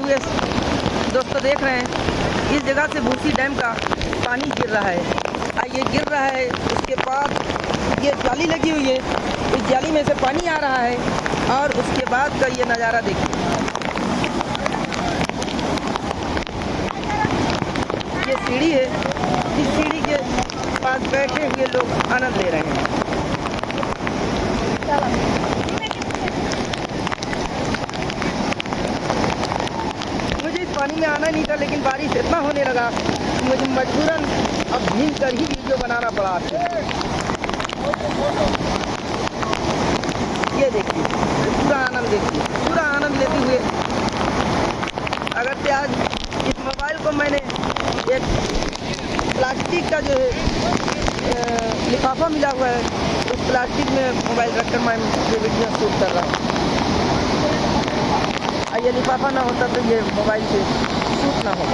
हुए दोस्तों देख रहे हैं, इस जगह से भूसी डैम का पानी गिर रहा है। ये गिर रहा है, उसके बाद ये जाली लगी हुई है, इस जाली में से पानी आ रहा है और उसके बाद का ये नज़ारा देखिए। ये सीढ़ी है, इस सीढ़ी के पास बैठे हुए लोग आनंद ले रहे हैं। मुझे इस पानी में आना नहीं था, लेकिन बारिश इतना होने लगा कि मुझे मजबूरन अब भीग कर ही वीडियो बनाना पड़ा आपको। ये देखिए, पूरा आनंद देखिए, पूरा आनंद लेते हुए। अगर से आज इस मोबाइल को मैंने एक प्लास्टिक का जो है लिफाफा मिला हुआ है, उस प्लास्टिक में मोबाइल रखकर मैं ये वीडियो शूट कर रहा हूँ। ये लिफाफा ना होता तो ये मोबाइल से शूट ना हो।